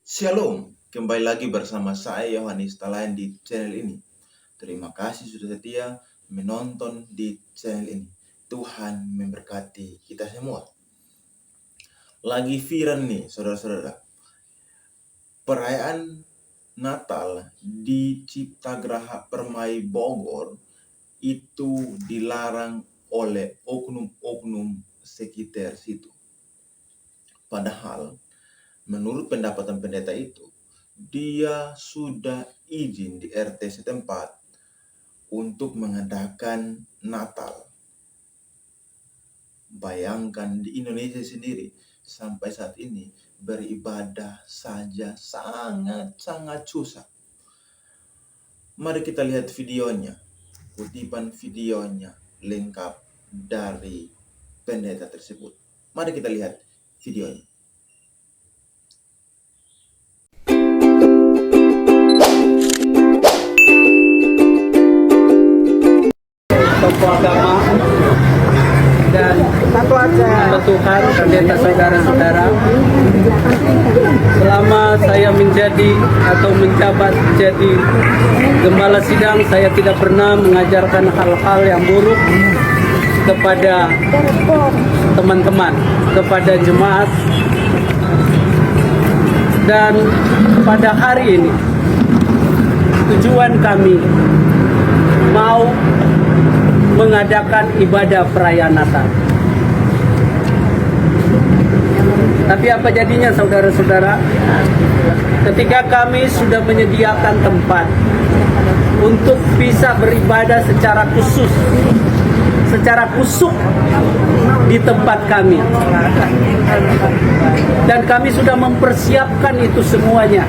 Shalom, kembali lagi bersama saya Yohanes Talayan di channel ini. Terima kasih sudah setia menonton di channel ini. Tuhan memberkati kita semua. Lagi viral nih saudara-saudara, perayaan Natal di Ciptagraha Permai Bogor itu dilarang oleh oknum-oknum sekitar situ. Padahal menurut pendapatan pendeta itu, dia sudah izin di RT setempat untuk mengadakan Natal. Bayangkan di Indonesia sendiri, sampai saat ini beribadah saja sangat-sangat susah. Mari kita lihat videonya, kutipan videonya lengkap dari pendeta tersebut. Mari kita lihat videonya. Tokoh agama dan Tuhan, pendeta saudara-saudara, selama saya menjadi atau menjabat jadi gembala sidang, saya tidak pernah mengajarkan hal-hal yang buruk kepada teman-teman, kepada jemaat. Dan pada hari ini tujuan kami mau mengadakan ibadah perayaan Natal. Tapi apa jadinya saudara-saudara? Ketika kami sudah menyediakan tempat untuk bisa beribadah secara khusus, secara kusuk di tempat kami, dan kami sudah mempersiapkan itu semuanya.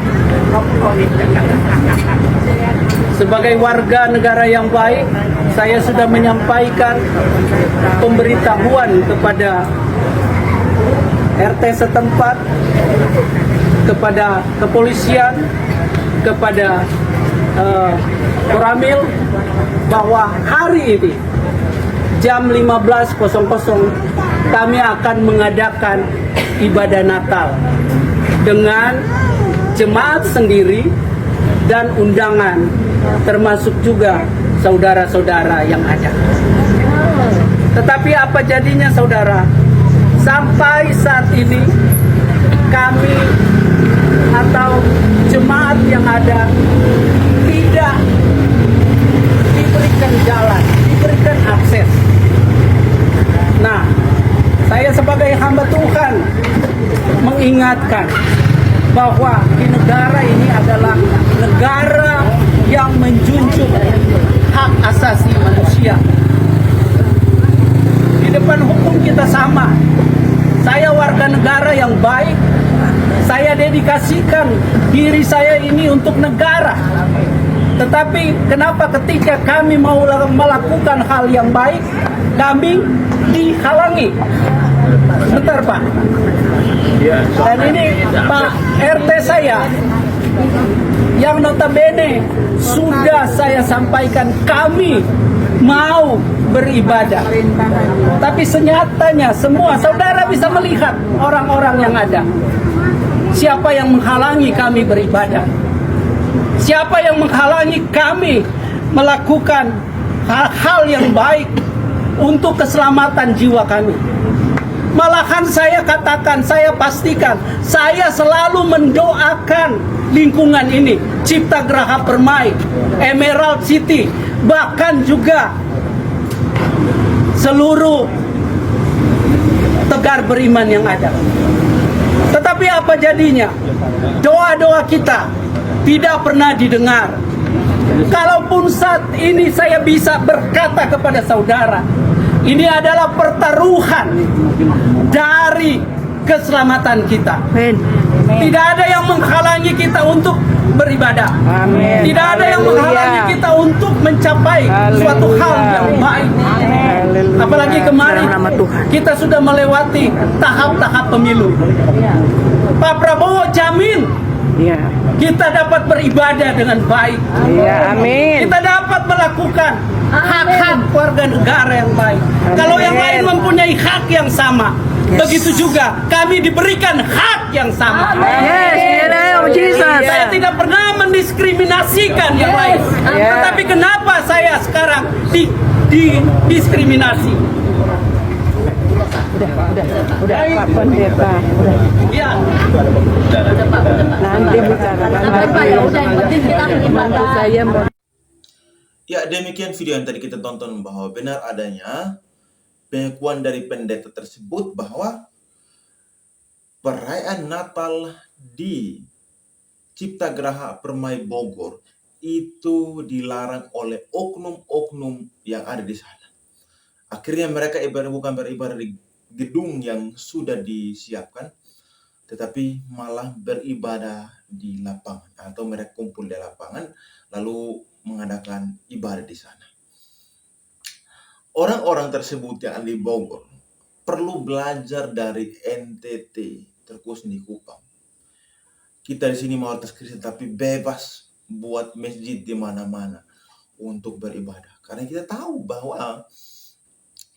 Sebagai warga negara yang baik, saya sudah menyampaikan pemberitahuan kepada RT setempat, kepada kepolisian, kepada Koramil, bahwa hari ini jam 15.00 kami akan mengadakan ibadah Natal dengan jemaat sendiri dan undangan, termasuk juga saudara-saudara yang ada. Tetapi apa jadinya saudara? Sampai saat ini kami atau jemaat yang ada tidak diberikan jalan, diberikan akses. Nah, saya sebagai hamba Tuhan mengingatkan bahwa di negara ini adalah negara yang menjunjung hak asasi manusia. Di depan hukum kita sama. Saya warga negara yang baik. Saya dedikasikan diri saya ini untuk negara. Tetapi kenapa ketika kami mau melakukan hal yang baik, kami dihalangi? Bentar Pak. Dan ini Pak RT saya yang notabene sudah saya sampaikan kami mau beribadah. Tapi senyatanya semua saudara bisa melihat orang-orang yang ada. Siapa yang menghalangi kami beribadah? Siapa yang menghalangi kami melakukan hal-hal yang baik untuk keselamatan jiwa kami? Malahan saya katakan, saya pastikan, saya selalu mendoakan lingkungan ini, Ciptagraha Permai, Emerald City, bahkan juga seluruh Tegar Beriman yang ada. Tetapi apa jadinya? Doa-doa kita tidak pernah didengar. Kalaupun saat ini saya bisa berkata kepada saudara, ini adalah pertaruhan dari keselamatan kita. Tidak ada yang menghalangi kita untuk beribadah. Amin. Tidak ada yang menghalangi kita untuk mencapai suatu hal yang baik. Apalagi kemarin kita sudah melewati tahap-tahap pemilu. Pak Prabowo jamin kita dapat beribadah dengan baik. Amin. Kita dapat melakukan hak-hak warga negara yang baik. Kalau yang lain mempunyai hak yang sama, begitu juga kami diberikan hak yang sama. menyaksikan yang lain. Tetapi kenapa saya sekarang didiskriminasi? Udah Pak Pendeta, udah. Ya, Nanti bicarakan lagi. Mantu saya mau. Ya, demikian video yang tadi kita tonton, bahwa benar adanya pengakuan dari pendeta tersebut bahwa perayaan Natal di Ciptagraha Permai Bogor itu dilarang oleh oknum-oknum yang ada di sana. Akhirnya mereka bukan beribadah di gedung yang sudah disiapkan, tetapi malah beribadah di lapangan, atau mereka kumpul di lapangan lalu mengadakan ibadah di sana. Orang-orang tersebut yang ada di Bogor perlu belajar dari NTT, terkhususnya di Kupang. Kita di sini mayoritas Kristen, tapi bebas buat masjid di mana-mana untuk beribadah. Karena kita tahu bahwa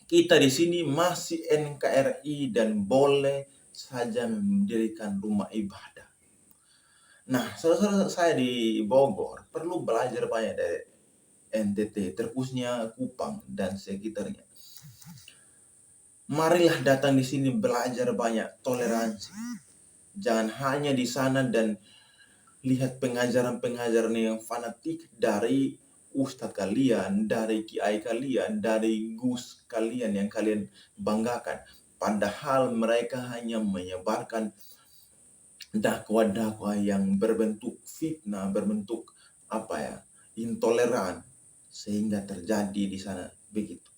kita di sini masih NKRI dan boleh saja mendirikan rumah ibadah. Nah, saudara-saudara saya di Bogor perlu belajar banyak dari NTT, terkhususnya Kupang dan sekitarnya. Marilah datang di sini belajar banyak toleransi. Jangan hanya di sana dan lihat pengajaran-pengajaran yang fanatik dari ustadz kalian, dari kiai kalian, dari gus kalian yang kalian banggakan. Padahal mereka hanya menyebarkan dakwah-dakwah yang berbentuk fitnah, berbentuk intoleran, sehingga terjadi di sana begitu.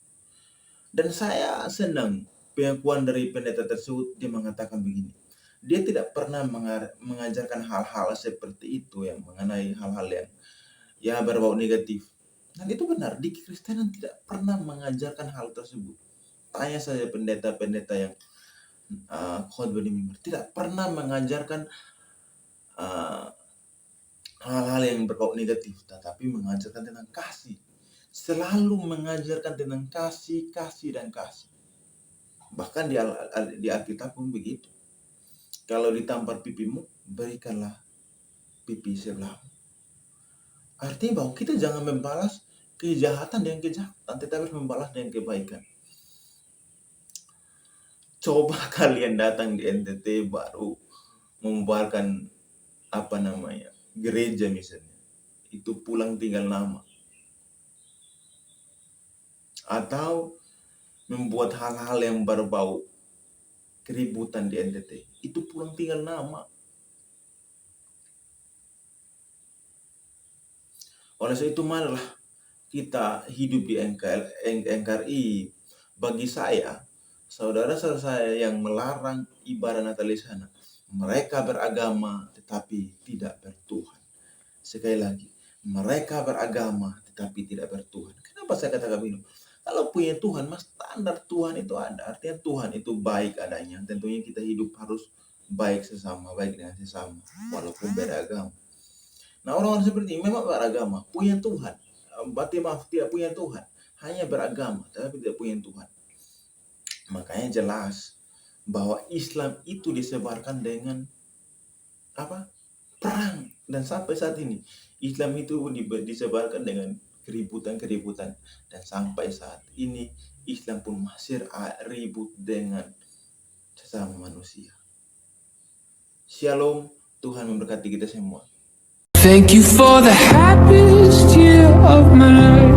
Dan saya senang pengakuan dari pendeta tersebut. Dia mengatakan begini, dia tidak pernah mengajarkan hal-hal seperti itu, yang mengenai hal-hal yang berbau negatif. Dan itu benar, di Kristenan tidak pernah mengajarkan hal tersebut. Tanya saja pendeta-pendeta yang khotbah di mimbar, tidak pernah mengajarkan hal-hal yang berbau negatif, tetapi mengajarkan tentang kasih. Selalu mengajarkan tentang kasih, dan kasih. Bahkan di Alkitab pun begitu. Kalau ditampar pipimu, berikanlah pipi sebelahmu. Artinya bahwa kita jangan membalas kejahatan dengan kejahatan, tetapi membalas dengan kebaikan. Coba kalian datang di NTT baru membubarkan gereja misalnya, itu pulang tinggal nama, atau membuat hal-hal yang berbau keributan di NTT, itu pulang tinggal nama. Oleh sebab itu, marilah kita hidup di NKRI. Bagi saya, saudara-saudara saya yang melarang ibadah Natal di sana, mereka beragama tetapi tidak bertuhan. Sekali lagi, mereka beragama tetapi tidak bertuhan. Kenapa saya katakan begini? Kalau punya Tuhan, standar Tuhan itu ada. Artinya Tuhan itu baik adanya. Tentunya kita hidup harus baik sesama, baik dengan sesama, walaupun beda agama. Nah, orang-orang seperti ini memang beragama, punya Tuhan. Tidak punya Tuhan, hanya beragama, tapi tidak punya Tuhan. Makanya jelas bahwa Islam itu disebarkan dengan perang. Dan sampai saat ini, Islam itu disebarkan dengan keributan, dan sampai saat ini Islam pun masih ribut dengan sesama manusia. Shalom, Tuhan memberkati kita semua. Thank you for the happiest year of my life.